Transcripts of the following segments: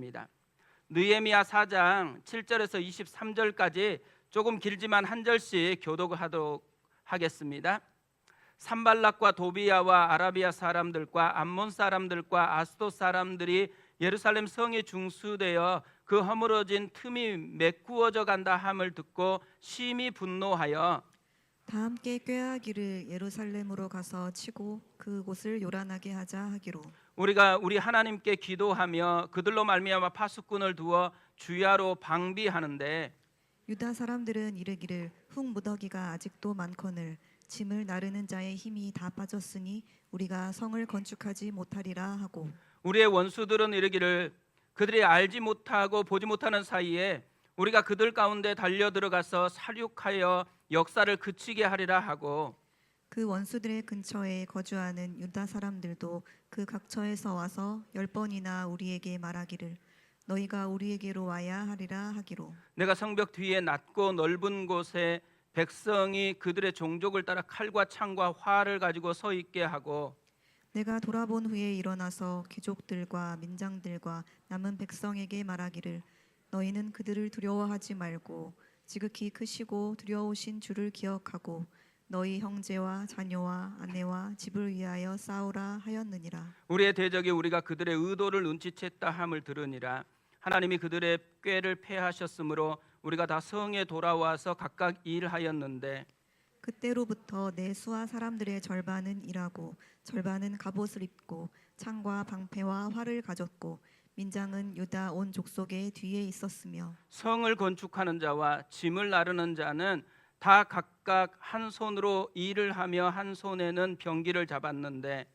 있습니다. 느헤미야 4장 7절에서 23절까지 조금 길지만 한 절씩 교독하도록 하겠습니다. 산발락과 도비야와 아라비아 사람들과 암몬 사람들과 아스돗 사람들이 예루살렘 성에 중수되어 그 허물어진 틈이 메꾸어져 간다 함을 듣고 심히 분노하여 다 함께 꾀하기를 예루살렘으로 가서 치고 그곳을 요란하게 하자 하기로 우리가 우리 하나님께 기도하며 그들로 말미암아 파수꾼을 두어 주야로 방비하는데 유다 사람들은 이르기를 흙 무더기가 아직도 많거늘 짐을 나르는 자의 힘이 다 빠졌으니 우리가 성을 건축하지 못하리라 하고 우리의 원수들은 이르기를 그들이 알지 못하고 보지 못하는 사이에 우리가 그들 가운데 달려 들어가서 살육하여 역사를 그치게 하리라 하고 그 원수들의 근처에 거주하는 유다 사람들도 그 각처에서 와서 10번이나 우리에게 말하기를 너희가 우리에게로 와야 하리라 하기로 내가 성벽 뒤에 낮고 넓은 곳에 백성이 그들의 종족을 따라 칼과 창과 활을 가지고 서 있게 하고 내가 돌아본 후에 일어나서 귀족들과 민장들과 남은 백성에게 말하기를 너희는 그들을 두려워하지 말고 지극히 크시고 두려우신 주를 기억하고 너희 형제와 자녀와 아내와 집을 위하여 싸우라 하였느니라. 우리의 대적이 우리가 그들의 의도를 눈치챘다 함을 들으니라. 하나님이 그들의 꾀를 패하셨으므로 우리가 다 성에 돌아와서 각각 일하였는데 그때로부터 내 수하 사람들의 절반은 일하고 절반은 갑옷을 입고 창과 방패와 활을 가졌고 민장은 유다 온 족속의 뒤에 있었으며 성을 건축하는 자와 짐을 나르는 자는 다 각각 한 손으로 일을 하며 한 손에는 병기를 잡았는데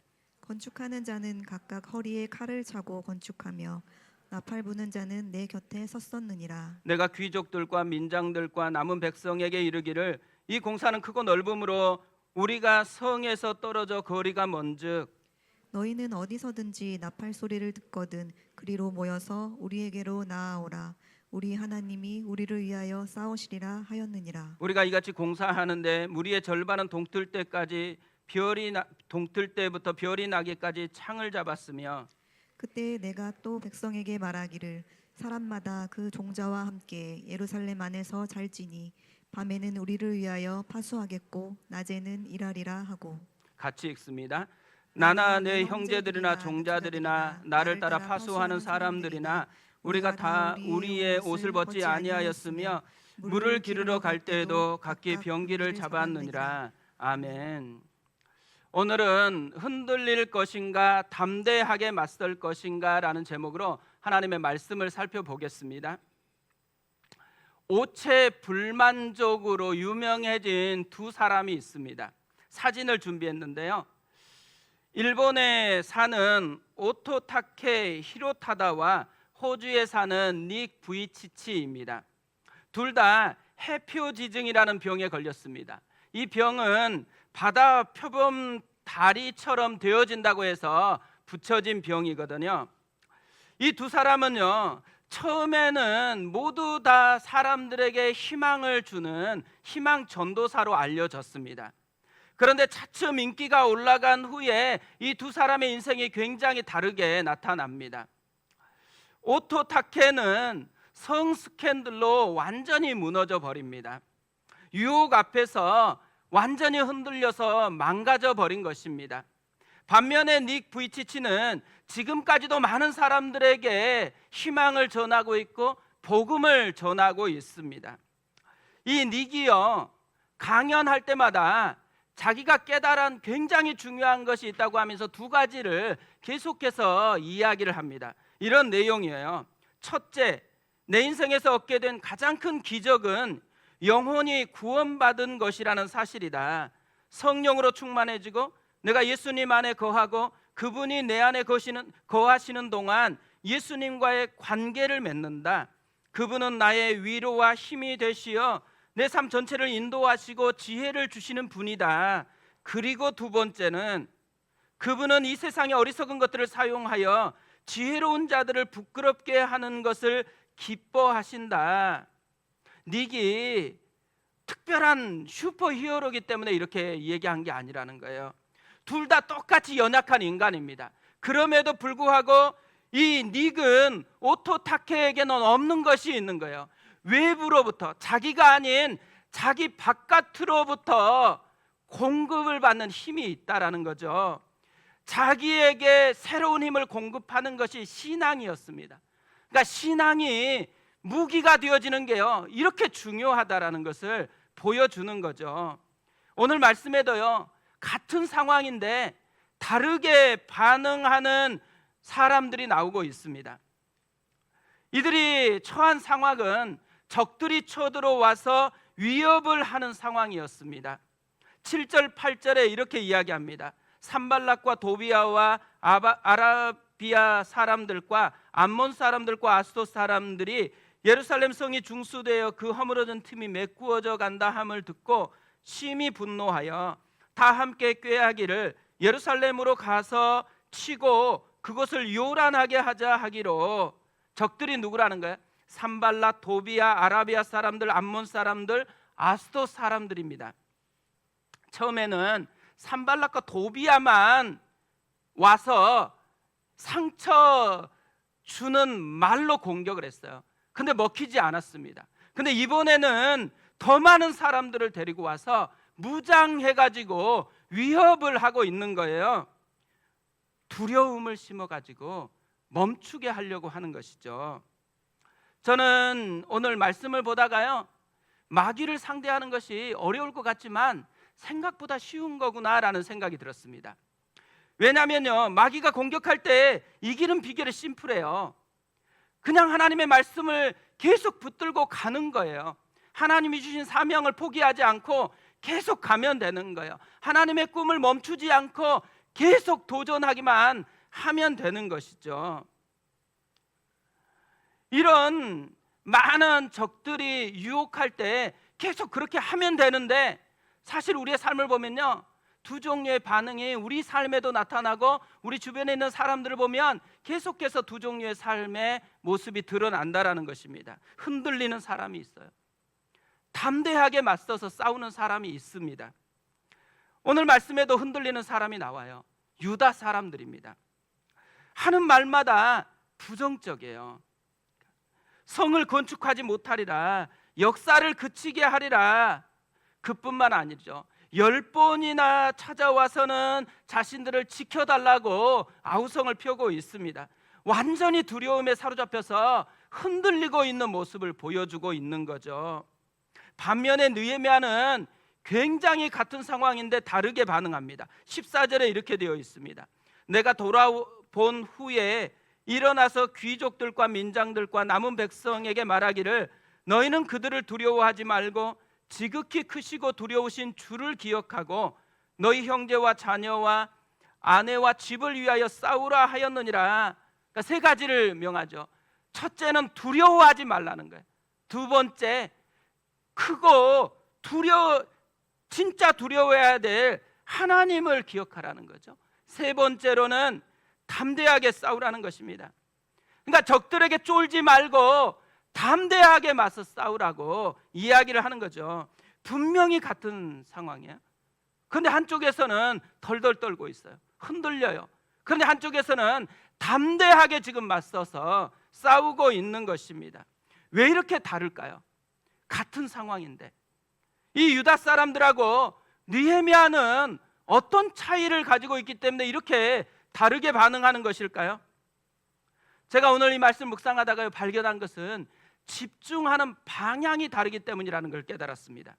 건축하는 자는 각각 허리에 칼을 차고 건축하며 나팔 부는 자는 내 곁에 섰었느니라. 내가 귀족들과 민장들과 남은 백성에게 이르기를 이 공사는 크고 넓음으로 우리가 성에서 떨어져 거리가 먼즉 너희는 어디서든지 나팔 소리를 듣거든 그리로 모여서 우리에게로 나아오라. 우리 하나님이 우리를 위하여 싸우시리라 하였느니라. 우리가 이같이 공사하는데 무리의 절반은 동틀 때부터 별이 나기까지 창을 잡았으며 그때 내가 또 백성에게 말하기를 사람마다 그 종자와 함께 예루살렘 안에서 잘지니 밤에는 우리를 위하여 파수하겠고 낮에는 일하리라 하고 같이 읽습니다. 나나 내 형제들이나 종자들이나 나를 따라 파수하는 사람들이나 우리가 다 우리의 옷을 벗지 아니하였으며 물을 기르러 갈 때에도 각기 병기를 잡았느니라. 아멘. 오늘은 흔들릴 것인가 담대하게 맞설 것인가 라는 제목으로 하나님의 말씀을 살펴보겠습니다. 오체불만족으로 유명해진 두 사람이 있습니다. 사진을 준비했는데요. 일본에 사는 오토타케 히로타다와 호주에 사는 닉 부이치치입니다. 둘 다 해표지증이라는 병에 걸렸습니다. 이 병은 바다 표범 다리처럼 되어진다고 해서 붙여진 병이거든요. 이 두 사람은요, 처음에는 모두 다 사람들에게 희망을 주는 희망 전도사로 알려졌습니다. 그런데 차츰 인기가 올라간 후에 이 두 사람의 인생이 굉장히 다르게 나타납니다. 오토타케는 성 스캔들로 완전히 무너져 버립니다. 유혹 앞에서 완전히 흔들려서 망가져 버린 것입니다. 반면에 닉 부이치치는 지금까지도 많은 사람들에게 희망을 전하고 있고 복음을 전하고 있습니다. 이 닉이요, 강연할 때마다 자기가 깨달은 굉장히 중요한 것이 있다고 하면서 두 가지를 계속해서 이야기를 합니다. 이런 내용이에요. 첫째, 내 인생에서 얻게 된 가장 큰 기적은 영혼이 구원받은 것이라는 사실이다. 성령으로 충만해지고 내가 예수님 안에 거하고 그분이 내 안에 거하시는 동안 예수님과의 관계를 맺는다. 그분은 나의 위로와 힘이 되시어 내 삶 전체를 인도하시고 지혜를 주시는 분이다. 그리고 두 번째는 그분은 이 세상의 어리석은 것들을 사용하여 지혜로운 자들을 부끄럽게 하는 것을 기뻐하신다. 닉이 특별한 슈퍼히어로이기 때문에 이렇게 얘기한 게 아니라는 거예요. 둘 다 똑같이 연약한 인간입니다. 그럼에도 불구하고 이 닉은 오토타케에게는 없는 것이 있는 거예요. 외부로부터, 자기가 아닌 자기 바깥으로부터 공급을 받는 힘이 있다라는 거죠. 자기에게 새로운 힘을 공급하는 것이 신앙이었습니다. 그러니까 신앙이 무기가 되어지는 게요, 이렇게 중요하다라는 것을 보여주는 거죠. 오늘 말씀에도요, 같은 상황인데 다르게 반응하는 사람들이 나오고 있습니다. 이들이 처한 상황은 적들이 쳐들어와서 위협을 하는 상황이었습니다. 7절 8절에 이렇게 이야기합니다. 산발락과 도비아와 아라비아 사람들과 암몬 사람들과 아스돗 사람들이 예루살렘 성이 중수되어 그 허물어진 틈이 메꾸어져 간다 함을 듣고 심히 분노하여 다 함께 꾀하기를 예루살렘으로 가서 치고 그것을 요란하게 하자 하기로. 적들이 누구라는 거예요? 산발락, 도비아, 아라비아 사람들, 암몬 사람들, 아스돗 사람들입니다. 처음에는 산발락과 도비아만 와서 상처 주는 말로 공격을 했어요. 근데 먹히지 않았습니다. 근데 이번에는 더 많은 사람들을 데리고 와서 무장해가지고 위협을 하고 있는 거예요. 두려움을 심어가지고 멈추게 하려고 하는 것이죠. 저는 오늘 말씀을 보다가요, 마귀를 상대하는 것이 어려울 것 같지만 생각보다 쉬운 거구나라는 생각이 들었습니다. 왜냐하면요, 마귀가 공격할 때 이기는 비결이 심플해요. 그냥 하나님의 말씀을 계속 붙들고 가는 거예요. 하나님이 주신 사명을 포기하지 않고 계속 가면 되는 거예요. 하나님의 꿈을 멈추지 않고 계속 도전하기만 하면 되는 것이죠. 이런 많은 적들이 유혹할 때 계속 그렇게 하면 되는데, 사실 우리의 삶을 보면요, 두 종류의 반응이 우리 삶에도 나타나고 우리 주변에 있는 사람들을 보면 계속해서 두 종류의 삶의 모습이 드러난다라는 것입니다. 흔들리는 사람이 있어요. 담대하게 맞서서 싸우는 사람이 있습니다. 오늘 말씀에도 흔들리는 사람이 나와요. 유다 사람들입니다. 하는 말마다 부정적이에요. 성을 건축하지 못하리라, 역사를 그치게 하리라. 그뿐만 아니죠. 10번이나 찾아와서는 자신들을 지켜달라고 아우성을 펴고 있습니다. 완전히 두려움에 사로잡혀서 흔들리고 있는 모습을 보여주고 있는 거죠. 반면에 느헤미야는 굉장히 같은 상황인데 다르게 반응합니다. 14절에 이렇게 되어 있습니다. 내가 돌아본 후에 일어나서 귀족들과 민장들과 남은 백성에게 말하기를 너희는 그들을 두려워하지 말고 지극히 크시고 두려우신 주를 기억하고 너희 형제와 자녀와 아내와 집을 위하여 싸우라 하였느니라. 그러니까 세 가지를 명하죠. 첫째는 두려워하지 말라는 거예요. 두 번째, 크고 진짜 두려워해야 될 하나님을 기억하라는 거죠. 세 번째로는 담대하게 싸우라는 것입니다. 그러니까 적들에게 쫄지 말고 담대하게 맞서 싸우라고 이야기를 하는 거죠. 분명히 같은 상황이에요. 그런데 한쪽에서는 덜덜 떨고 있어요. 흔들려요. 그런데 한쪽에서는 담대하게 지금 맞서서 싸우고 있는 것입니다. 왜 이렇게 다를까요? 같은 상황인데. 이 유다 사람들하고 느헤미야는 어떤 차이를 가지고 있기 때문에 이렇게 다르게 반응하는 것일까요? 제가 오늘 이 말씀 묵상하다가 발견한 것은 집중하는 방향이 다르기 때문이라는 걸 깨달았습니다.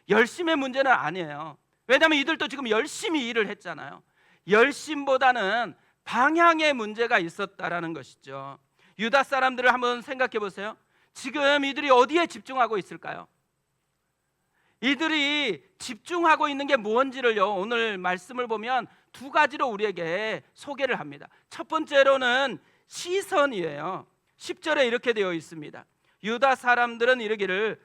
열심의 문제는 아니에요. 왜냐하면 이들도 지금 열심히 일을 했잖아요. 열심보다는 방향의 문제가 있었다라는 것이죠. 유다 사람들을 한번 생각해 보세요. 지금 이들이 어디에 집중하고 있을까요? 이들이 집중하고 있는 게 무엇인지를요, 오늘 말씀을 보면 두 가지로 우리에게 소개를 합니다. 첫 번째로는 시선이에요. 10절에 이렇게 되어 있습니다. 유다 사람들은 이르기를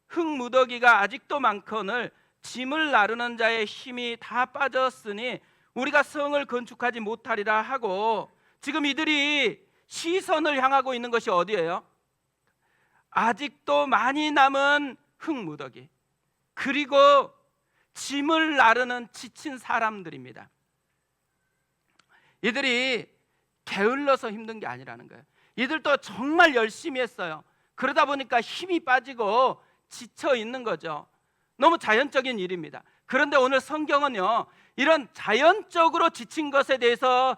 흙무더기가 아직도 많거늘 짐을 나르는 자의 힘이 다 빠졌으니 우리가 성을 건축하지 못하리라 하고, 지금 이들이 시선을 향하고 있는 것이 어디예요? 아직도 많이 남은 흙무더기, 그리고 짐을 나르는 지친 사람들입니다. 이들이 게을러서 힘든 게 아니라는 거예요. 이들도 정말 열심히 했어요. 그러다 보니까 힘이 빠지고 지쳐 있는 거죠. 너무 자연적인 일입니다. 그런데 오늘 성경은요, 이런 자연적으로 지친 것에 대해서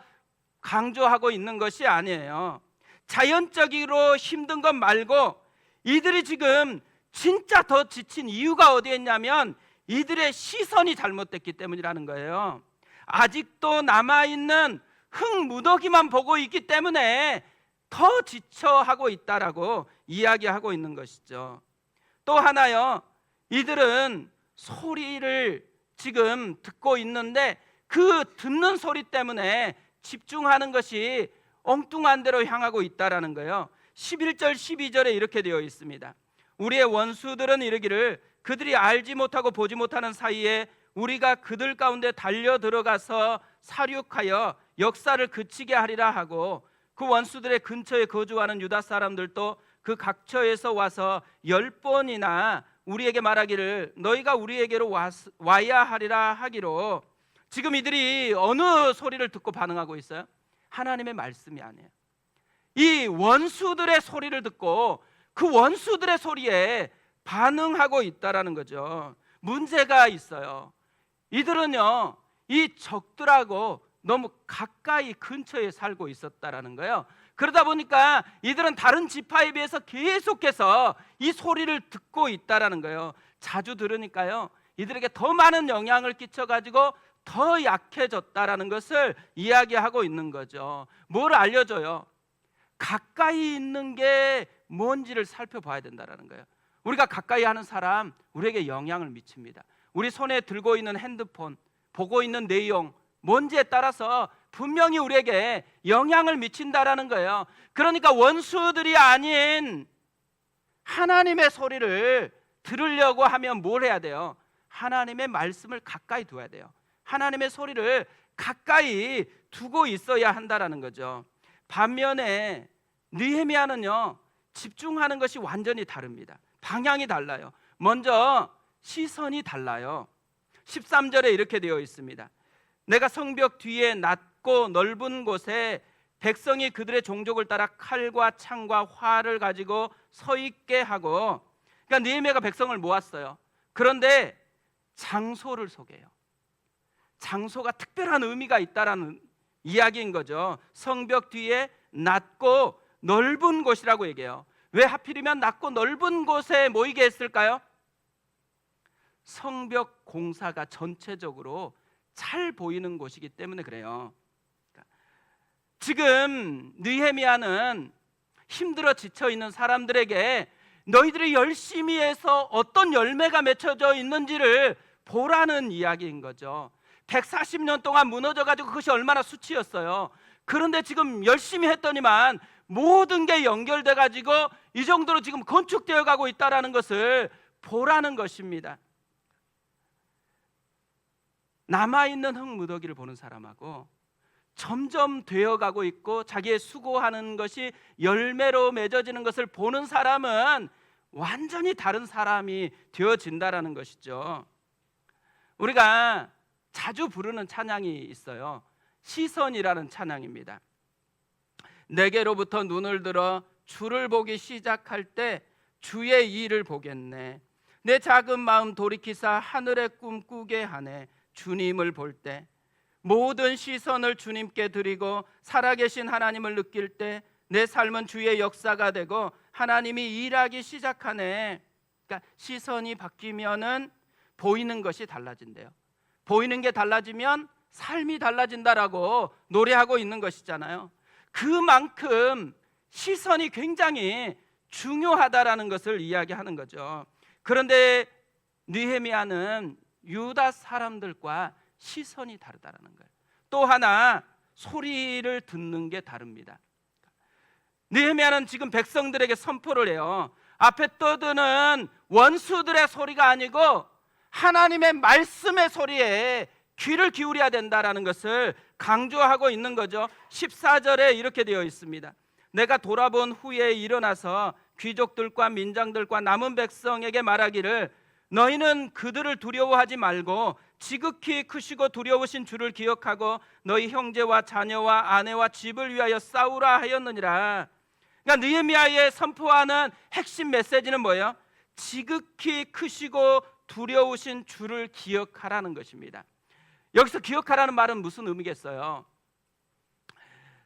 강조하고 있는 것이 아니에요. 자연적으로 힘든 것 말고 이들이 지금 진짜 더 지친 이유가 어디에 있냐면 이들의 시선이 잘못됐기 때문이라는 거예요. 아직도 남아있는 흙 무더기만 보고 있기 때문에 더 지쳐하고 있다라고 이야기하고 있는 것이죠. 또 하나요, 이들은 소리를 지금 듣고 있는데 그 듣는 소리 때문에 집중하는 것이 엉뚱한 데로 향하고 있다라는 거예요. 11절 12절에 이렇게 되어 있습니다. 우리의 원수들은 이르기를 그들이 알지 못하고 보지 못하는 사이에 우리가 그들 가운데 달려 들어가서 살육하여 역사를 그치게 하리라 하고, 그 원수들의 근처에 거주하는 유다 사람들도 그 각처에서 와서 10번이나 우리에게 말하기를 너희가 우리에게로 와야 하리라 하기로, 지금 이들이 어느 소리를 듣고 반응하고 있어요? 하나님의 말씀이 아니에요. 이 원수들의 소리를 듣고 그 원수들의 소리에 반응하고 있다라는 거죠. 문제가 있어요. 이들은요, 이 적들하고 너무 가까이 근처에 살고 있었다라는 거예요. 그러다 보니까 이들은 다른 지파에 비해서 계속해서 이 소리를 듣고 있다라는 거예요. 자주 들으니까요, 이들에게 더 많은 영향을 끼쳐가지고 더 약해졌다라는 것을 이야기하고 있는 거죠. 뭘 알려줘요? 가까이 있는 게 뭔지를 살펴봐야 된다는 거예요. 우리가 가까이 하는 사람, 우리에게 영향을 미칩니다. 우리 손에 들고 있는 핸드폰, 보고 있는 내용, 뭔지에 따라서 분명히 우리에게 영향을 미친다라는 거예요. 그러니까 원수들이 아닌 하나님의 소리를 들으려고 하면 뭘 해야 돼요? 하나님의 말씀을 가까이 둬야 돼요. 하나님의 소리를 가까이 두고 있어야 한다라는 거죠. 반면에 느헤미야는요, 집중하는 것이 완전히 다릅니다. 방향이 달라요. 먼저 시선이 달라요. 13절에 이렇게 되어 있습니다. 내가 성벽 뒤에 낮고 넓은 곳에 백성이 그들의 종족을 따라 칼과 창과 활을 가지고 서 있게 하고, 그러니까 느헤미야가 백성을 모았어요. 그런데 장소를 소개해요. 장소가 특별한 의미가 있다라는 이야기인 거죠. 성벽 뒤에 낮고 넓은 곳이라고 얘기해요. 왜 하필이면 낮고 넓은 곳에 모이게 했을까요? 성벽 공사가 전체적으로 잘 보이는 곳이기 때문에 그래요. 지금 느헤미야는 힘들어 지쳐 있는 사람들에게 너희들이 열심히 해서 어떤 열매가 맺혀져 있는지를 보라는 이야기인 거죠. 140년 동안 무너져 가지고 그것이 얼마나 수치였어요. 그런데 지금 열심히 했더니만 모든 게 연결돼 가지고 이 정도로 지금 건축되어 가고 있다라는 것을 보라는 것입니다. 남아있는 흙무더기를 보는 사람하고 점점 되어가고 있고 자기의 수고하는 것이 열매로 맺어지는 것을 보는 사람은 완전히 다른 사람이 되어진다라는 것이죠. 우리가 자주 부르는 찬양이 있어요. 시선이라는 찬양입니다. 내게로부터 눈을 들어 주를 보기 시작할 때 주의 일을 보겠네. 내 작은 마음 돌이키사 하늘의 꿈 꾸게 하네. 주님을 볼 때 모든 시선을 주님께 드리고 살아계신 하나님을 느낄 때 내 삶은 주의 역사가 되고 하나님이 일하기 시작하네. 그러니까 시선이 바뀌면은 보이는 것이 달라진대요. 보이는 게 달라지면 삶이 달라진다라고 노래하고 있는 것이잖아요. 그만큼 시선이 굉장히 중요하다라는 것을 이야기하는 거죠. 그런데 느헤미야는 유다 사람들과 시선이 다르다라는 거예요. 또 하나 소리를 듣는 게 다릅니다. 느헤미야는 지금 백성들에게 선포를 해요. 앞에 떠드는 원수들의 소리가 아니고 하나님의 말씀의 소리에 귀를 기울여야 된다라는 것을 강조하고 있는 거죠. 14절에 이렇게 되어 있습니다. 내가 돌아본 후에 일어나서 귀족들과 민장들과 남은 백성에게 말하기를 너희는 그들을 두려워하지 말고 지극히 크시고 두려우신 주를 기억하고 너희 형제와 자녀와 아내와 집을 위하여 싸우라 하였느니라. 그러니까 느헤미야의 선포하는 핵심 메시지는 뭐예요? 지극히 크시고 두려우신 주를 기억하라는 것입니다. 여기서 기억하라는 말은 무슨 의미겠어요?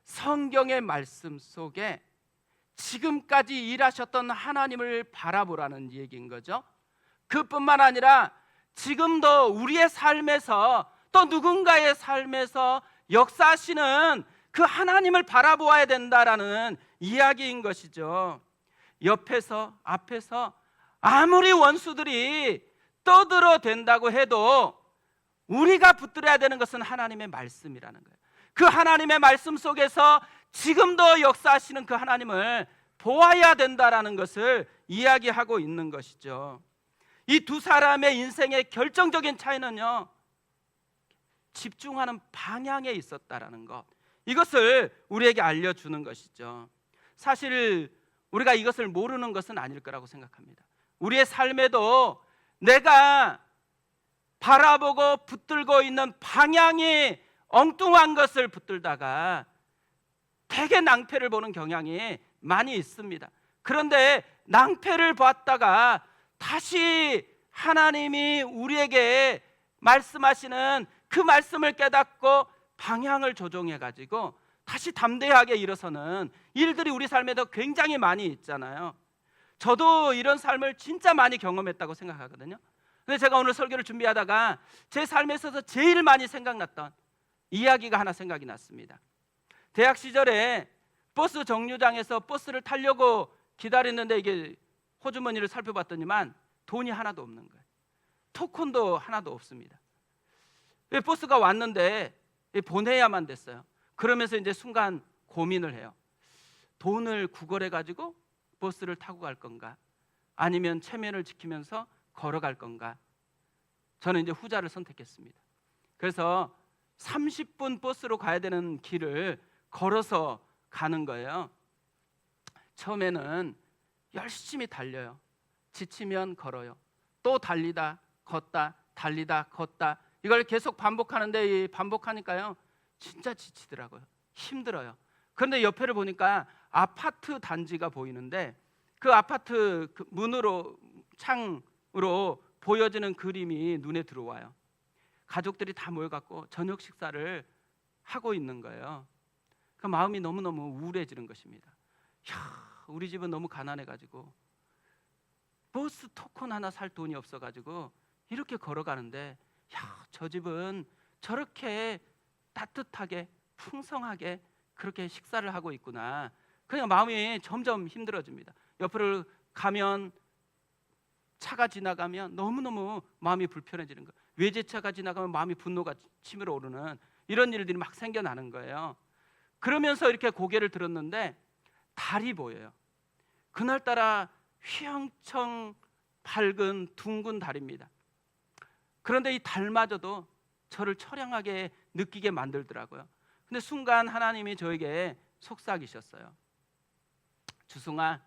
성경의 말씀 속에 지금까지 일하셨던 하나님을 바라보라는 얘기인 거죠. 그뿐만 아니라 지금도 우리의 삶에서 또 누군가의 삶에서 역사하시는 그 하나님을 바라보아야 된다라는 이야기인 것이죠. 옆에서 앞에서 아무리 원수들이 떠들어댄다고 해도 우리가 붙들어야 되는 것은 하나님의 말씀이라는 거예요. 그 하나님의 말씀 속에서 지금도 역사하시는 그 하나님을 보아야 된다라는 것을 이야기하고 있는 것이죠. 이 두 사람의 인생의 결정적인 차이는요, 집중하는 방향에 있었다라는 것, 이것을 우리에게 알려주는 것이죠. 사실 우리가 이것을 모르는 것은 아닐 거라고 생각합니다. 우리의 삶에도 내가 바라보고 붙들고 있는 방향이 엉뚱한 것을 붙들다가 되게 낭패를 보는 경향이 많이 있습니다. 그런데 낭패를 봤다가 다시 하나님이 우리에게 말씀하시는 그 말씀을 깨닫고 방향을 조정해 가지고 다시 담대하게 일어서는 일들이 우리 삶에도 굉장히 많이 있잖아요. 저도 이런 삶을 진짜 많이 경험했다고 생각하거든요. 근데 제가 오늘 설교를 준비하다가 제 삶에 있어서 제일 많이 생각났던 이야기가 하나 생각이 났습니다. 대학 시절에 버스 정류장에서 버스를 타려고 기다리는데 이게 호주머니를 살펴봤더니만 돈이 하나도 없는 거예요. 토큰도 하나도 없습니다. 버스가 왔는데 보내야만 됐어요. 그러면서 이제 순간 고민을 해요. 돈을 구걸해 가지고 버스를 타고 갈 건가, 아니면 체면을 지키면서 걸어갈 건가. 저는 이제 후자를 선택했습니다. 그래서 30분 버스로 가야 되는 길을 걸어서 가는 거예요. 처음에는 열심히 달려요. 지치면 걸어요. 또 달리다 걷다 달리다 걷다, 이걸 계속 반복하는데 반복하니까요 진짜 지치더라고요. 힘들어요. 그런데 옆에를 보니까 아파트 단지가 보이는데 그 아파트 문으로, 창으로 보여지는 그림이 눈에 들어와요. 가족들이 다 모여갖고 저녁 식사를 하고 있는 거예요. 그 마음이 너무너무 우울해지는 것입니다. 우리 집은 너무 가난해가지고 버스 토큰 하나 살 돈이 없어가지고 이렇게 걸어가는데, 저 집은 저렇게 따뜻하게 풍성하게 그렇게 식사를 하고 있구나. 그냥 마음이 점점 힘들어집니다. 옆으로 가면, 차가 지나가면 너무너무 마음이 불편해지는 거예요. 외제차가 지나가면 마음이 분노가 치밀어 오르는 이런 일들이 막 생겨나는 거예요. 그러면서 이렇게 고개를 들었는데 달이 보여요. 그날따라 휘황청 밝은 둥근 달입니다. 그런데 이 달마저도 저를 처량하게 느끼게 만들더라고요. 근데 순간 하나님이 저에게 속삭이셨어요. 주승아,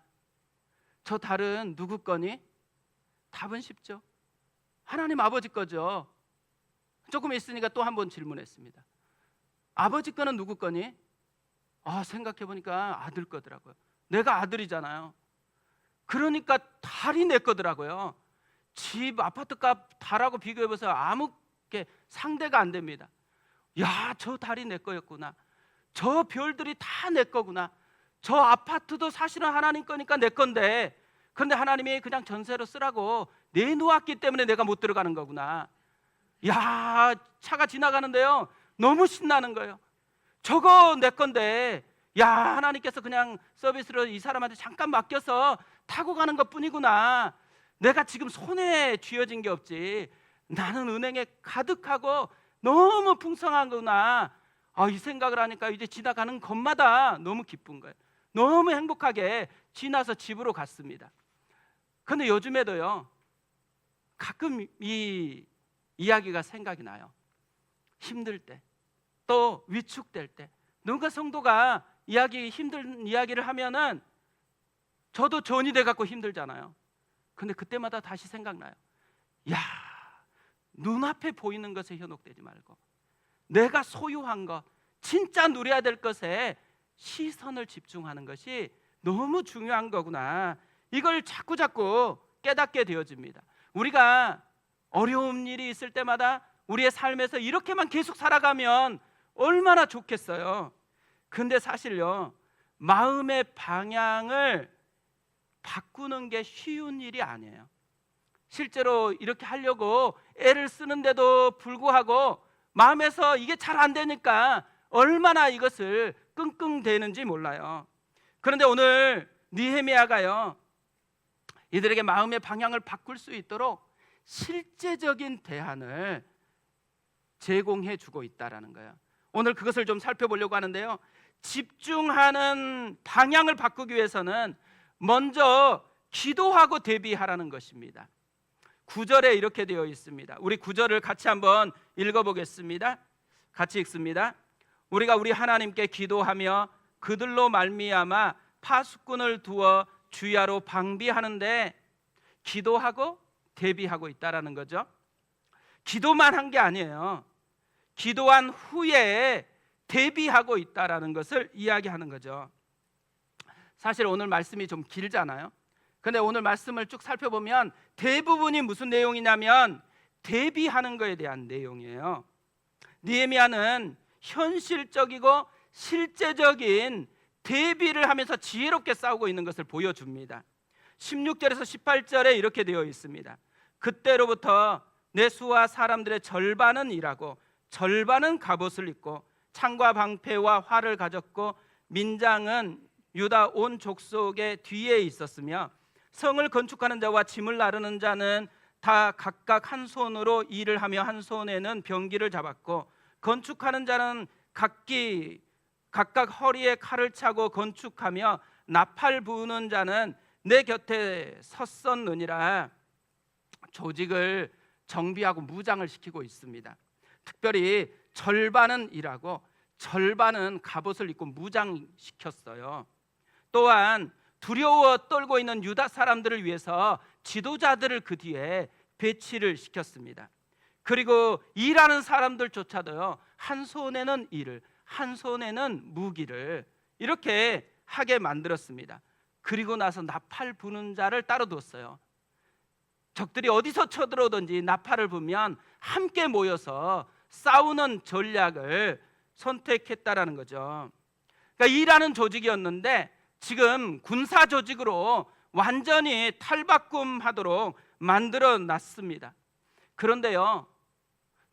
저 달은 누구 거니? 답은 쉽죠. 하나님 아버지 거죠. 조금 있으니까 또 한 번 질문했습니다. 아버지 거는 누구 거니? 생각해 보니까 아들 거더라고요. 내가 아들이잖아요. 그러니까 달이 내 거더라고요. 집 아파트값 달하고 비교해 보세요. 아무 게 상대가 안 됩니다. 저 달이 내 거였구나. 저 별들이 다 내 거구나. 저 아파트도 사실은 하나님 거니까 내 건데, 그런데 하나님이 그냥 전세로 쓰라고 내놓았기 때문에 내가 못 들어가는 거구나. 차가 지나가는데요 너무 신나는 거예요. 저거 내 건데 하나님께서 그냥 서비스로 이 사람한테 잠깐 맡겨서 타고 가는 것 뿐이구나. 내가 지금 손에 쥐어진 게 없지. 나는 은행에 가득하고 너무 풍성하구나. 이 생각을 하니까 이제 지나가는 것마다 너무 기쁜 거예요. 너무 행복하게 지나서 집으로 갔습니다. 그런데 요즘에도요 가끔 이 이야기가 생각이 나요. 힘들 때, 또 위축될 때, 누군가 성도가 힘든 이야기를 하면은 저도 전이 돼 갖고 힘들잖아요. 근데 그때마다 다시 생각나요. 야, 눈앞에 보이는 것에 현혹되지 말고 내가 소유한 것, 진짜 누려야 될 것에 시선을 집중하는 것이 너무 중요한 거구나. 이걸 자꾸 깨닫게 되어집니다. 우리가 어려운 일이 있을 때마다 우리의 삶에서 이렇게만 계속 살아가면 얼마나 좋겠어요. 근데 사실요, 마음의 방향을 바꾸는 게 쉬운 일이 아니에요. 실제로 이렇게 하려고 애를 쓰는데도 불구하고 마음에서 이게 잘 안 되니까 얼마나 이것을 끙끙대는지 몰라요. 그런데 오늘 느헤미야가요, 이들에게 마음의 방향을 바꿀 수 있도록 실제적인 대안을 제공해 주고 있다라는 거예요. 오늘 그것을 좀 살펴보려고 하는데요, 집중하는 방향을 바꾸기 위해서는 먼저 기도하고 대비하라는 것입니다. 9절에 이렇게 되어 있습니다. 우리 9절을 같이 한번 읽어보겠습니다. 같이 읽습니다. 우리가 우리 하나님께 기도하며 그들로 말미암아 파수꾼을 두어 주야로 방비하는데, 기도하고 대비하고 있다라는 거죠. 기도만 한 게 아니에요. 기도한 후에 대비하고 있다라는 것을 이야기하는 거죠. 사실 오늘 말씀이 좀 길잖아요. 근데 오늘 말씀을 쭉 살펴보면 대부분이 무슨 내용이냐면 대비하는 것에 대한 내용이에요. 느헤미야는 현실적이고 실제적인 대비를 하면서 지혜롭게 싸우고 있는 것을 보여줍니다. 16절에서 18절에 이렇게 되어 있습니다. 그때로부터 내 수와 사람들의 절반은 일하고 절반은 갑옷을 입고 창과 방패와 활을 가졌고, 민장은 유다 온 족속의 뒤에 있었으며, 성을 건축하는 자와 짐을 나르는 자는 다 각각 한 손으로 일을 하며 한 손에는 병기를 잡았고, 건축하는 자는 각각 허리에 칼을 차고 건축하며 나팔 부는 자는 내 곁에 섰었느니라. 조직을 정비하고 무장을 시키고 있습니다. 특별히 절반은 일하고 절반은 갑옷을 입고 무장시켰어요. 또한 두려워 떨고 있는 유다 사람들을 위해서 지도자들을 그 뒤에 배치를 시켰습니다. 그리고 일하는 사람들조차도요, 한 손에는 일을, 한 손에는 무기를 이렇게 하게 만들었습니다. 그리고 나서 나팔 부는 자를 따로 뒀어요. 적들이 어디서 쳐들어오든지 나팔을 부면 함께 모여서 싸우는 전략을 선택했다라는 거죠. 그러니까 일하는 조직이었는데 지금 군사 조직으로 완전히 탈바꿈하도록 만들어 놨습니다. 그런데요,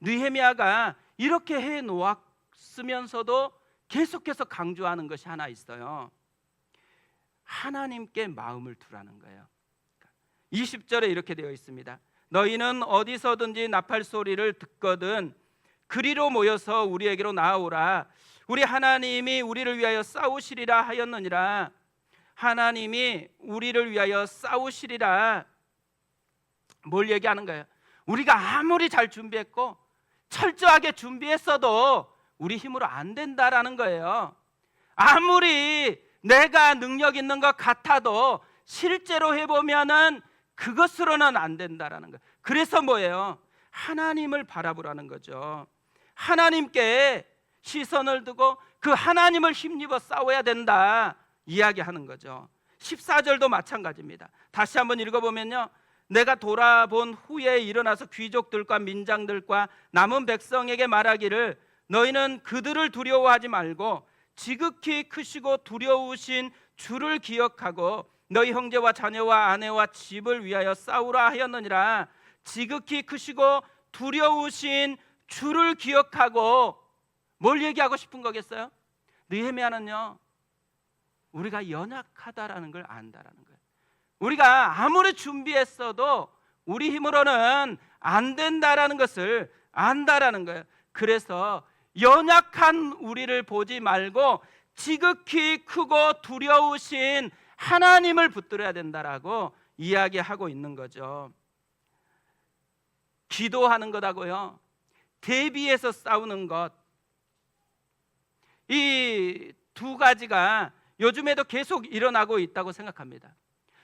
느헤미야가 이렇게 해 놓았으면서도 계속해서 강조하는 것이 하나 있어요. 하나님께 마음을 두라는 거예요. 20절에 이렇게 되어 있습니다. 너희는 어디서든지 나팔 소리를 듣거든 그리로 모여서 우리에게로 나아오라. 우리 하나님이 우리를 위하여 싸우시리라 하였느니라. 하나님이 우리를 위하여 싸우시리라. 뭘 얘기하는 거예요? 우리가 아무리 잘 준비했고 철저하게 준비했어도 우리 힘으로 안 된다라는 거예요. 아무리 내가 능력 있는 것 같아도 실제로 해보면은 그것으로는 안 된다라는 거예요. 그래서 뭐예요? 하나님을 바라보라는 거죠. 하나님께 시선을 두고 그 하나님을 힘입어 싸워야 된다 이야기하는 거죠. 14절도 마찬가지입니다. 다시 한번 읽어보면요, 내가 돌아본 후에 일어나서 귀족들과 민장들과 남은 백성에게 말하기를 너희는 그들을 두려워하지 말고 지극히 크시고 두려우신 주를 기억하고 너희 형제와 자녀와 아내와 집을 위하여 싸우라 하였느니라. 지극히 크시고 두려우신 주를 기억하고 뭘 얘기하고 싶은 거겠어요? 느헤미야는요, 우리가 연약하다라는 걸 안다라는 거예요. 우리가 아무리 준비했어도 우리 힘으로는 안 된다라는 것을 안다라는 거예요. 그래서 연약한 우리를 보지 말고 지극히 크고 두려우신 하나님을 붙들어야 된다라고 이야기하고 있는 거죠. 기도하는 것하고요, 대비해서 싸우는 것, 이 두 가지가 요즘에도 계속 일어나고 있다고 생각합니다.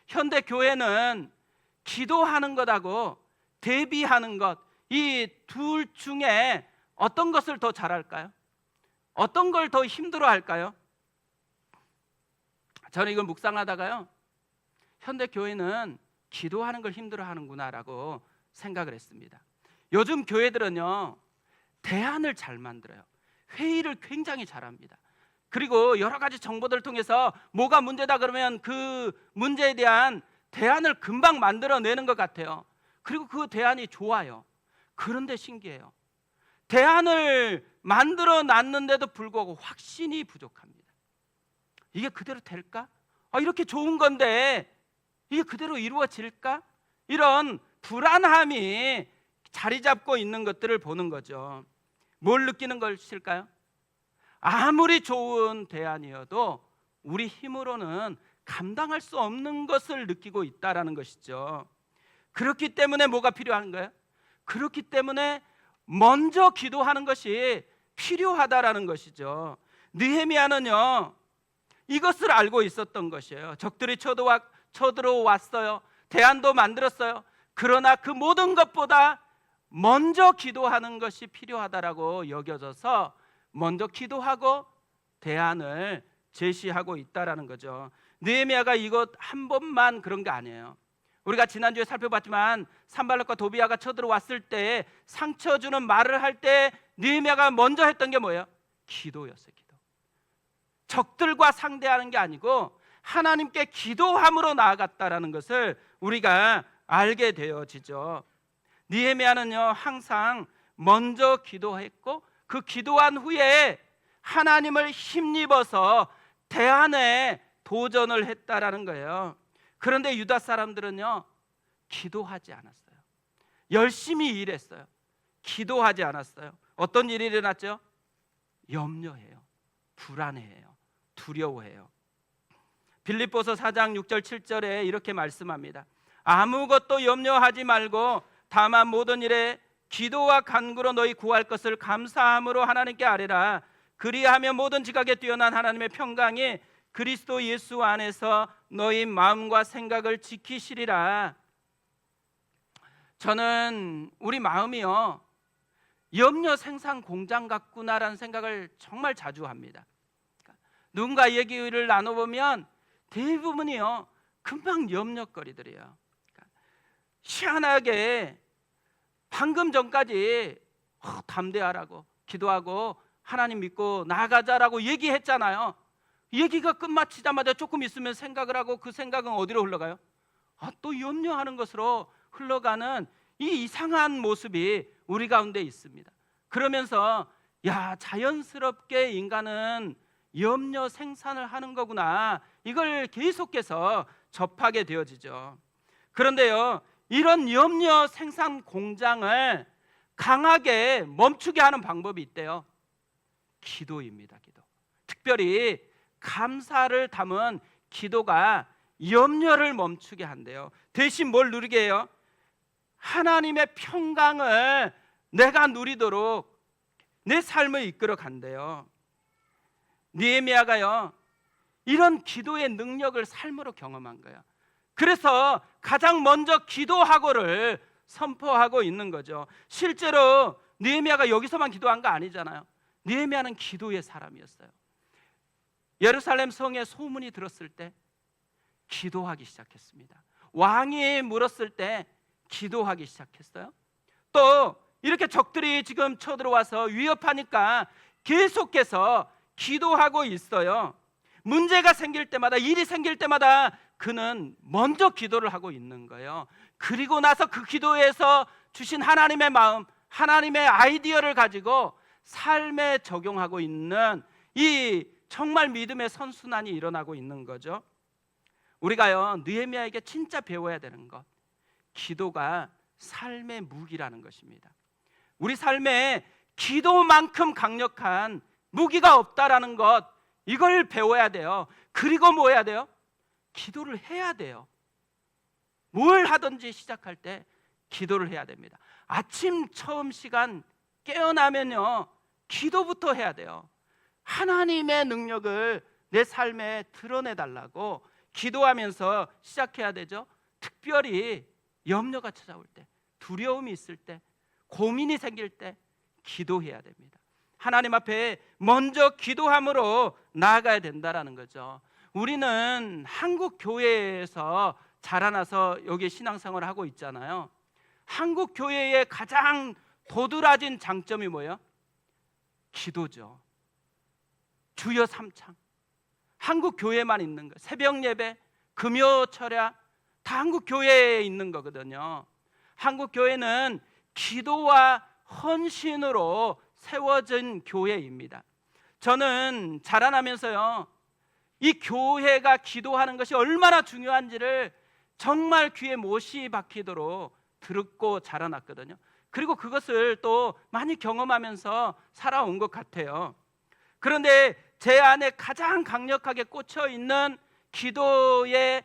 현대 교회는 기도하는 것하고 대비하는 것, 이 둘 중에 어떤 것을 더 잘할까요? 어떤 걸 더 힘들어할까요? 저는 이걸 묵상하다가요, 현대 교회는 기도하는 걸 힘들어하는구나라고 생각을 했습니다. 요즘 교회들은요, 대안을 잘 만들어요. 회의를 굉장히 잘합니다. 그리고 여러 가지 정보들을 통해서 뭐가 문제다 그러면 그 문제에 대한 대안을 금방 만들어내는 것 같아요. 그리고 그 대안이 좋아요. 그런데 신기해요. 대안을 만들어 놨는데도 불구하고 확신이 부족합니다. 이게 그대로 될까? 이렇게 좋은 건데 이게 그대로 이루어질까? 이런 불안함이 자리 잡고 있는 것들을 보는 거죠. 뭘 느끼는 것일까요? 아무리 좋은 대안이어도 우리 힘으로는 감당할 수 없는 것을 느끼고 있다라는 것이죠. 그렇기 때문에 뭐가 필요한 거예요? 그렇기 때문에 먼저 기도하는 것이 필요하다라는 것이죠. 느헤미야는요, 이것을 알고 있었던 것이에요. 적들이 쳐들어왔어요. 대안도 만들었어요. 그러나 그 모든 것보다 먼저 기도하는 것이 필요하다라고 여겨져서 먼저 기도하고 대안을 제시하고 있다라는 거죠. 느헤미야가 이것 한 번만 그런 게 아니에요. 우리가 지난주에 살펴봤지만 산발락과 도비아가 쳐들어왔을 때 상처 주는 말을 할 때 느헤미야가 먼저 했던 게 뭐예요? 기도였어요. 기도. 적들과 상대하는 게 아니고 하나님께 기도함으로 나아갔다라는 것을 우리가 알게 되어지죠. 느헤미야는요, 항상 먼저 기도했고 그 기도한 후에 하나님을 힘입어서 대안에 도전을 했다라는 거예요. 그런데 유다 사람들은요, 기도하지 않았어요. 열심히 일했어요. 기도하지 않았어요. 어떤 일이 일어났죠? 염려해요. 불안해해요. 두려워해요. 빌립보서 4장 6절 7절에 이렇게 말씀합니다. 아무것도 염려하지 말고 다만 모든 일에 기도와 간구로 너희 구할 것을 감사함으로 하나님께 아뢰라. 그리하면 모든 지각에 뛰어난 하나님의 평강이 그리스도 예수 안에서 너희 마음과 생각을 지키시리라. 저는 우리 마음이요, 염려 생산 공장 같구나라는 생각을 정말 자주 합니다. 누군가 얘기를 나눠보면 대부분이요, 금방 염려거리들이에요. 희한하게 방금 전까지 담대하라고 기도하고 하나님 믿고 나아가자라고 얘기했잖아요. 얘기가 끝마치자마자 조금 있으면 생각을 하고 그 생각은 어디로 흘러가요? 또 염려하는 것으로 흘러가는 이 이상한 모습이 우리 가운데 있습니다. 그러면서 자연스럽게 인간은 염려 생산을 하는 거구나, 이걸 계속해서 접하게 되어지죠. 그런데요, 이런 염려 생산 공장을 강하게 멈추게 하는 방법이 있대요. 기도입니다. 기도. 특별히 감사를 담은 기도가 염려를 멈추게 한대요. 대신 뭘 누리게 해요? 하나님의 평강을 내가 누리도록 내 삶을 이끌어 간대요. 느헤미야가요, 이런 기도의 능력을 삶으로 경험한 거예요. 그래서 가장 먼저 기도하고를 선포하고 있는 거죠. 실제로 느헤미야가 여기서만 기도한 거 아니잖아요. 느헤미야는 기도의 사람이었어요. 예루살렘 성에 소문이 들었을 때 기도하기 시작했습니다. 왕이 물었을 때 기도하기 시작했어요. 또 이렇게 적들이 지금 쳐들어와서 위협하니까 계속해서 기도하고 있어요. 문제가 생길 때마다, 일이 생길 때마다 그는 먼저 기도를 하고 있는 거예요. 그리고 나서 그 기도에서 주신 하나님의 마음, 하나님의 아이디어를 가지고 삶에 적용하고 있는 이 정말 믿음의 선순환이 일어나고 있는 거죠. 우리가요, 느헤미야에게 진짜 배워야 되는 것, 기도가 삶의 무기라는 것입니다. 우리 삶에 기도만큼 강력한 무기가 없다라는 것, 이걸 배워야 돼요. 그리고 뭐 해야 돼요? 기도를 해야 돼요. 뭘 하든지 시작할 때 기도를 해야 됩니다. 아침 처음 시간 깨어나면요, 기도부터 해야 돼요. 하나님의 능력을 내 삶에 드러내달라고 기도하면서 시작해야 되죠. 특별히 염려가 찾아올 때, 두려움이 있을 때, 고민이 생길 때 기도해야 됩니다. 하나님 앞에 먼저 기도함으로 나아가야 된다라는 거죠. 우리는 한국 교회에서 자라나서 여기 신앙생활을 하고 있잖아요. 한국 교회의 가장 도드라진 장점이 뭐예요? 기도죠. 주여 삼창, 한국 교회만 있는 거. 새벽 예배, 금요 철야 다 한국 교회에 있는 거거든요. 한국 교회는 기도와 헌신으로 세워진 교회입니다. 저는 자라나면서요, 이 교회가 기도하는 것이 얼마나 중요한지를 정말 귀에 못이 박히도록 듣고 자라났거든요. 그리고 그것을 또 많이 경험하면서 살아온 것 같아요. 그런데 제 안에 가장 강력하게 꽂혀 있는 기도의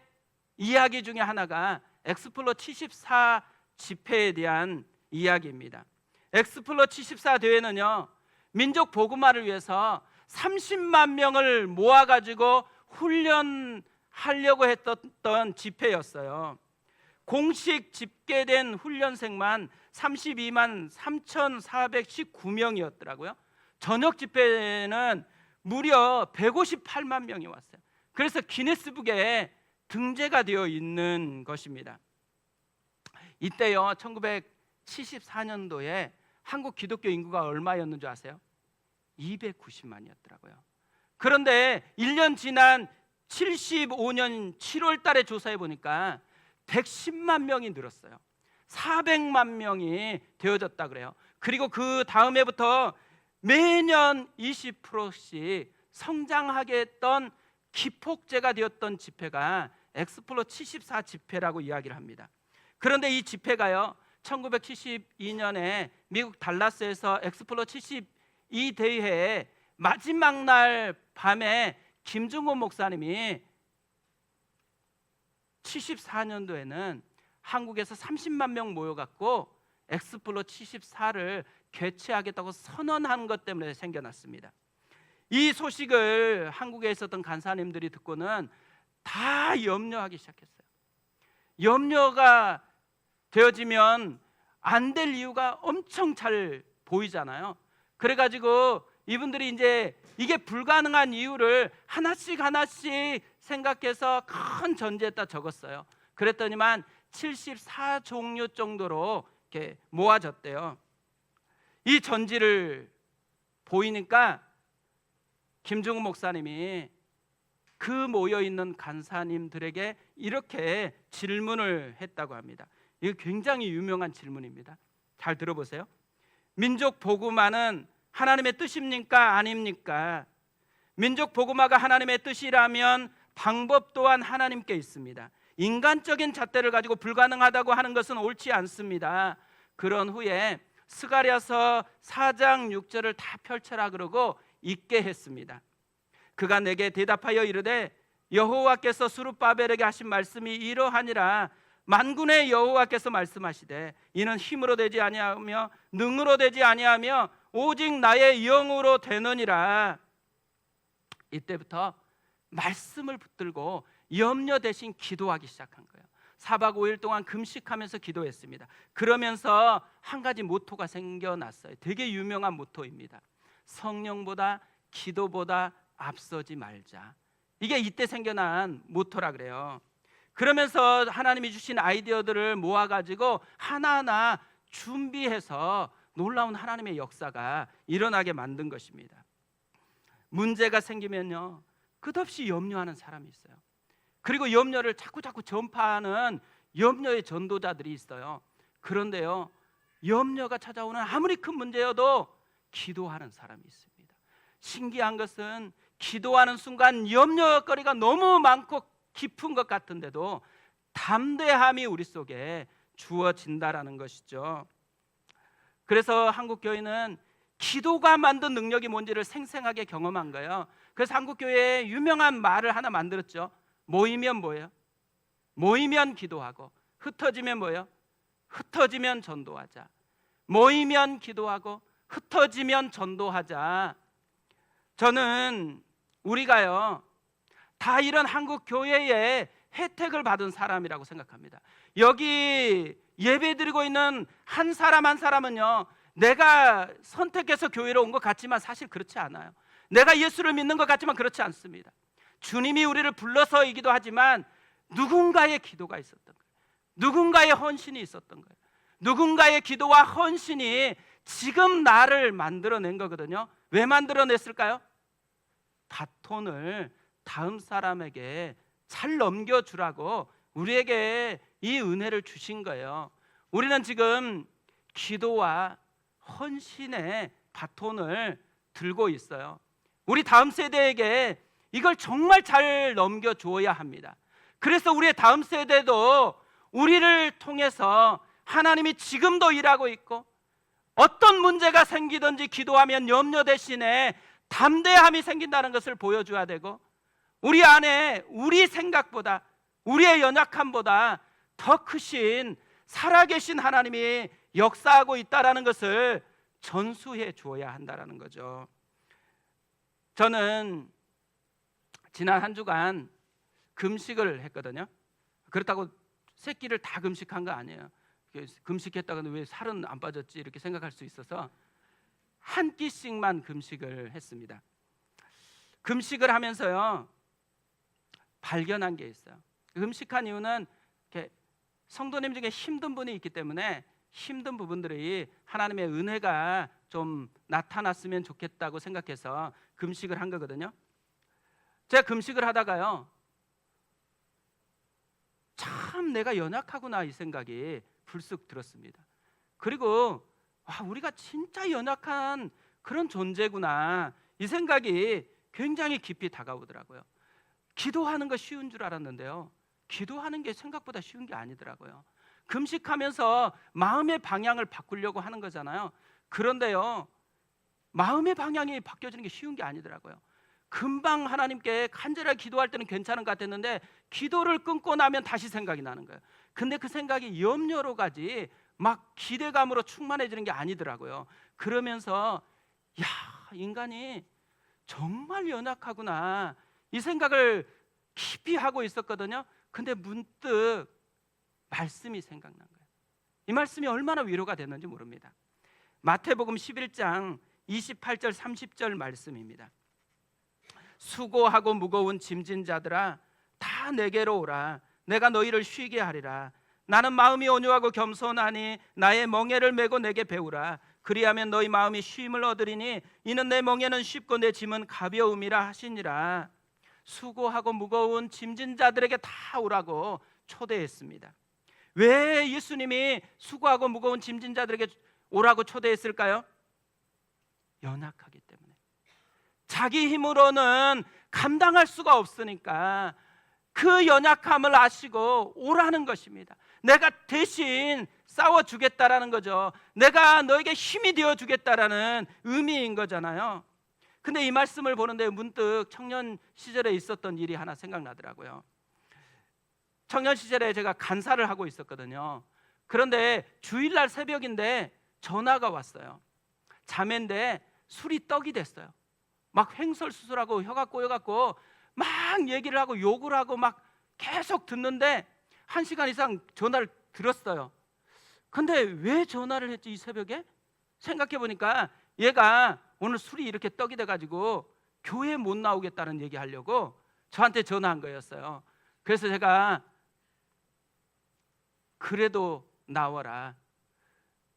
이야기 중에 하나가 엑스플로 74 집회에 대한 이야기입니다. 엑스플로 74 대회는요, 민족 복음화를 위해서 30만 명을 모아가지고 훈련하려고 했던 집회였어요. 공식 집계된 훈련생만 32만 3,419명이었더라고요. 저녁 집회는 무려 158만 명이 왔어요. 그래서 기네스북에 등재가 되어 있는 것입니다. 이때요, 1974년도에 한국 기독교 인구가 얼마였는 줄 아세요? 290만이었더라고요. 그런데 1년 지난 75년 7월 달에 조사해 보니까 110만 명이 늘었어요. 400만 명이 되어졌다 그래요. 그리고 그 다음 해부터 매년 20%씩 성장하게 했던 기폭제가 되었던 집회가 엑스플로 74 집회라고 이야기를 합니다. 그런데 이 집회가요, 1972년에 미국 달라스에서 엑스플로 72 대회의 마지막 날 밤에 김중곤 목사님이 74년도에는 한국에서 30만 명 모여갖고 엑스플로 74를 개최하겠다고 선언한 것 때문에 생겨났습니다. 이 소식을 한국에 있었던 간사님들이 듣고는 다 염려하기 시작했어요. 염려가 되어지면 안 될 이유가 엄청 잘 보이잖아요. 그래가지고 이분들이 이제 이게 불가능한 이유를 하나씩 생각해서 큰 전지에다 적었어요. 그랬더니만 74종류 정도로 이렇게 모아졌대요. 이 전지를 보이니까 김중훈 목사님이 그 모여있는 간사님들에게 이렇게 질문을 했다고 합니다. 이거 굉장히 유명한 질문입니다. 잘 들어보세요. 민족 복음화는 하나님의 뜻입니까? 아닙니까? 민족 복음화가 하나님의 뜻이라면 방법 또한 하나님께 있습니다. 인간적인 잣대를 가지고 불가능하다고 하는 것은 옳지 않습니다. 그런 후에 스가랴서 4장 6절을 다 펼쳐라 그러고 읽게 했습니다. 그가 내게 대답하여 이르되 여호와께서 스룹바벨에게 하신 말씀이 이러하니라. 만군의 여호와께서 말씀하시되 이는 힘으로 되지 아니하며 능으로 되지 아니하며 오직 나의 영으로 되느니라. 이때부터 말씀을 붙들고 염려 대신 기도하기 시작한 거예요. 4박 5일 동안 금식하면서 기도했습니다. 그러면서 한 가지 모토가 생겨났어요. 되게 유명한 모토입니다. 성령보다 기도보다 앞서지 말자. 이게 이때 생겨난 모토라 그래요. 그러면서 하나님이 주신 아이디어들을 모아가지고 하나하나 준비해서 놀라운 하나님의 역사가 일어나게 만든 것입니다. 문제가 생기면요, 끝없이 염려하는 사람이 있어요. 그리고 염려를 자꾸 전파하는 염려의 전도자들이 있어요. 그런데요, 염려가 찾아오는 아무리 큰 문제여도 기도하는 사람이 있습니다. 신기한 것은 기도하는 순간 염려거리가 너무 많고 깊은 것 같은데도 담대함이 우리 속에 주어진다라는 것이죠. 그래서 한국 교회는 기도가 만든 능력이 뭔지를 생생하게 경험한 거예요. 그래서 한국 교회에 유명한 말을 하나 만들었죠. 모이면 뭐예요? 모이면 기도하고, 흩어지면 뭐예요? 흩어지면 전도하자. 모이면 기도하고 흩어지면 전도하자. 저는 우리가요, 다 이런 한국 교회의 혜택을 받은 사람이라고 생각합니다. 여기 예배드리고 있는 한 사람 한 사람은요, 내가 선택해서 교회로 온 것 같지만 사실 그렇지 않아요. 내가 예수를 믿는 것 같지만 그렇지 않습니다. 주님이 우리를 불러서이기도 하지만 누군가의 기도가 있었던 거예요. 누군가의 헌신이 있었던 거예요. 누군가의 기도와 헌신이 지금 나를 만들어낸 거거든요. 왜 만들어냈을까요? 바톤을 다음 사람에게 잘 넘겨주라고 우리에게 이 은혜를 주신 거예요. 우리는 지금 기도와 헌신의 바톤을 들고 있어요. 우리 다음 세대에게 이걸 정말 잘 넘겨주어야 합니다. 그래서 우리의 다음 세대도 우리를 통해서 하나님이 지금도 일하고 있고, 어떤 문제가 생기든지 기도하면 염려 대신에 담대함이 생긴다는 것을 보여줘야 되고, 우리 안에 우리 생각보다, 우리의 연약함보다 더 크신 살아계신 하나님이 역사하고 있다는 것을 전수해 주어야 한다는 거죠. 저는 지난 한 주간 금식을 했거든요. 그렇다고 세 끼를 다 금식한 거 아니에요. 금식했다가 왜 살은 안 빠졌지 이렇게 생각할 수 있어서 한 끼씩만 금식을 했습니다. 금식을 하면서요, 발견한 게 있어요. 금식한 이유는 이렇게 성도님 중에 힘든 분이 있기 때문에 힘든 부분들이 하나님의 은혜가 좀 나타났으면 좋겠다고 생각해서 금식을 한 거거든요. 제가 금식을 하다가요, 참 내가 연약하구나 이 생각이 불쑥 들었습니다. 그리고 우리가 진짜 연약한 그런 존재구나 이 생각이 굉장히 깊이 다가오더라고요. 기도하는 거 쉬운 줄 알았는데요, 기도하는 게 생각보다 쉬운 게 아니더라고요. 금식하면서 마음의 방향을 바꾸려고 하는 거잖아요. 그런데요, 마음의 방향이 바뀌어지는 게 쉬운 게 아니더라고요. 금방 하나님께 간절하게 기도할 때는 괜찮은 것 같았는데 기도를 끊고 나면 다시 생각이 나는 거예요. 근데 그 생각이 염려로 가지 막 기대감으로 충만해지는 게 아니더라고요. 그러면서 인간이 정말 연약하구나 이 생각을 깊이 하고 있었거든요. 근데 문득 말씀이 생각난 거예요. 이 말씀이 얼마나 위로가 됐는지 모릅니다. 마태복음 11장 28절 30절 말씀입니다. 수고하고 무거운 짐진 자들아 다 내게로 오라. 내가 너희를 쉬게 하리라. 나는 마음이 온유하고 겸손하니 나의 멍에를 메고 내게 배우라. 그리하면 너희 마음이 쉼을 얻으리니 이는 내 멍에는 쉽고 내 짐은 가벼움이라 하시니라. 수고하고 무거운 짐진 자들에게 다 오라고 초대했습니다. 왜 예수님이 수고하고 무거운 짐진 자들에게 오라고 초대했을까요? 연약하기 때문에. 자기 힘으로는 감당할 수가 없으니까 그 연약함을 아시고 오라는 것입니다. 내가 대신 싸워주겠다라는 거죠. 내가 너에게 힘이 되어주겠다라는 의미인 거잖아요. 근데 이 말씀을 보는데 문득 청년 시절에 있었던 일이 하나 생각나더라고요. 청년 시절에 제가 간사를 하고 있었거든요. 그런데 주일날 새벽인데 전화가 왔어요. 자매인데 술이 떡이 됐어요. 막 횡설수설하고 혀가 꼬여갖고 막 얘기를 하고 욕을 하고 막 계속 듣는데 1시간 이상 전화를 들었어요. 근데 왜 전화를 했지 이 새벽에? 생각해보니까 얘가 오늘 술이 이렇게 떡이 돼가지고 교회 못 나오겠다는 얘기 하려고 저한테 전화한 거였어요. 그래서 제가 그래도 나와라.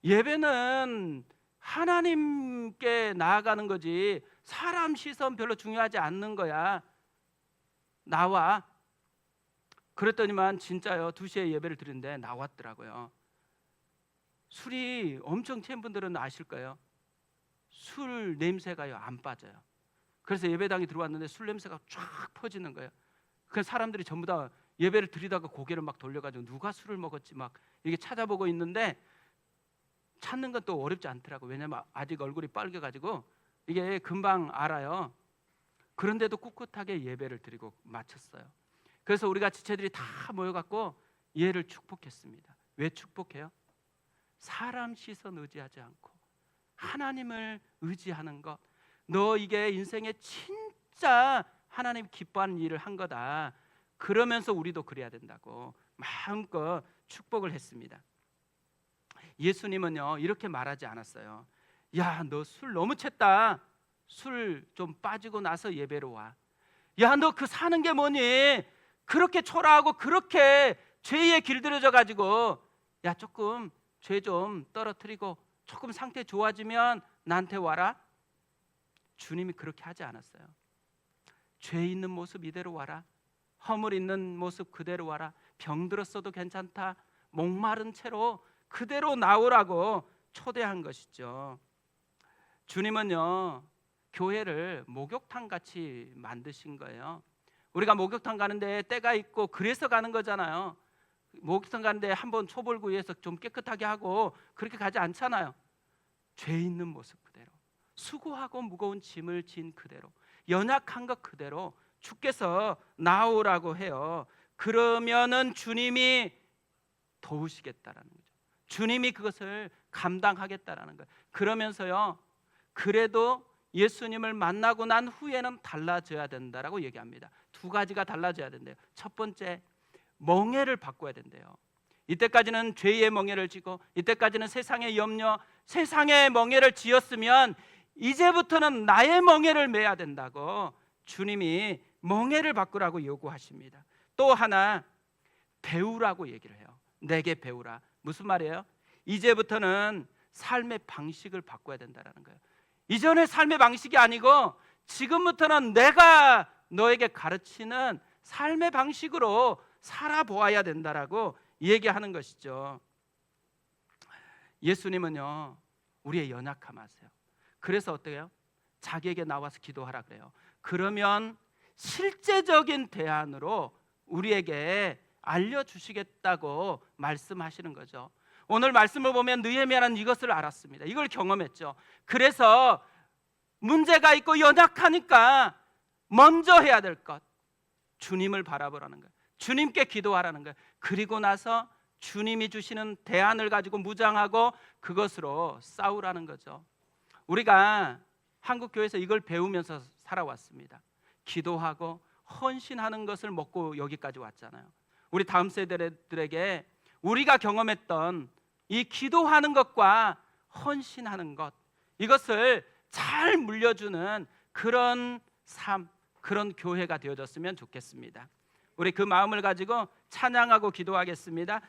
예배는 하나님께 나아가는 거지 사람 시선 별로 중요하지 않는 거야. 나와. 그랬더니만 진짜요, 2시에 예배를 드리는데 나왔더라고요. 술이 엄청 취한 분들은 아실 거예요. 술 냄새가요 안 빠져요. 그래서 예배당에 들어왔는데 술 냄새가 쫙 퍼지는 거예요. 그 사람들이 전부 다 예배를 드리다가 고개를 막 돌려가지고 누가 술을 먹었지 막 이렇게 찾아보고 있는데 찾는 건 또 어렵지 않더라고. 왜냐면 아직 얼굴이 빨개가지고 이게 금방 알아요. 그런데도 꿋꿋하게 예배를 드리고 마쳤어요. 그래서 우리가 지체들이 다 모여갖고 얘를 축복했습니다. 왜 축복해요? 사람 시선 의지하지 않고 하나님을 의지하는 것. 너 이게 인생에 진짜 하나님 기뻐하는 일을 한 거다. 그러면서 우리도 그래야 된다고 마음껏 축복을 했습니다. 예수님은요 이렇게 말하지 않았어요. 야, 너 술 너무 챘다. 술 좀 빠지고 나서 예배로 와. 야, 너 그 사는 게 뭐니? 그렇게 초라하고 그렇게 죄에 길들여져 가지고 야, 조금 죄 좀 떨어뜨리고 조금 상태 좋아지면 나한테 와라. 주님이 그렇게 하지 않았어요. 죄 있는 모습 이대로 와라. 허물 있는 모습 그대로 와라. 병들었어도 괜찮다. 목마른 채로 그대로 나오라고 초대한 것이죠. 주님은요 교회를 목욕탕 같이 만드신 거예요. 우리가 목욕탕 가는데 때가 있고 그래서 가는 거잖아요. 목욕탕 가는데 한번 초벌구이해서 좀 깨끗하게 하고 그렇게 가지 않잖아요. 죄 있는 모습 그대로, 수고하고 무거운 짐을 진 그대로, 연약한 것 그대로 주께서 나오라고 해요. 그러면은 주님이 도우시겠다라는 거죠. 주님이 그것을 감당하겠다라는 거예요. 그러면서요 그래도 예수님을 만나고 난 후에는 달라져야 된다라고 얘기합니다. 두 가지가 달라져야 된대요. 첫 번째, 멍에를 바꿔야 된대요. 이때까지는 죄의 멍에를 지고 이때까지는 세상의 염려, 세상의 멍에를 지었으면 이제부터는 나의 멍에를 매야 된다고 주님이 멍에를 바꾸라고 요구하십니다. 또 하나, 배우라고 얘기를 해요. 내게 배우라. 무슨 말이에요? 이제부터는 삶의 방식을 바꿔야 된다는 거예요. 이전의 삶의 방식이 아니고 지금부터는 내가 너에게 가르치는 삶의 방식으로 살아보아야 된다라고 얘기하는 것이죠. 예수님은요 우리의 연약함 아세요. 그래서 어때요? 자기에게 나와서 기도하라 그래요. 그러면 실제적인 대안으로 우리에게 알려주시겠다고 말씀하시는 거죠. 오늘 말씀을 보면 느헤미야는 이것을 알았습니다. 이걸 경험했죠. 그래서 문제가 있고 연약하니까 먼저 해야 될 것, 주님을 바라보라는 거예요. 주님께 기도하라는 거예요. 그리고 나서 주님이 주시는 대안을 가지고 무장하고 그것으로 싸우라는 거죠. 우리가 한국 교회에서 이걸 배우면서 살아왔습니다. 기도하고 헌신하는 것을 먹고 여기까지 왔잖아요. 우리 다음 세대들에게 우리가 경험했던 이 기도하는 것과 헌신하는 것, 이것을 잘 물려주는 그런 삶, 그런 교회가 되어졌으면 좋겠습니다. 우리 그 마음을 가지고 찬양하고 기도하겠습니다.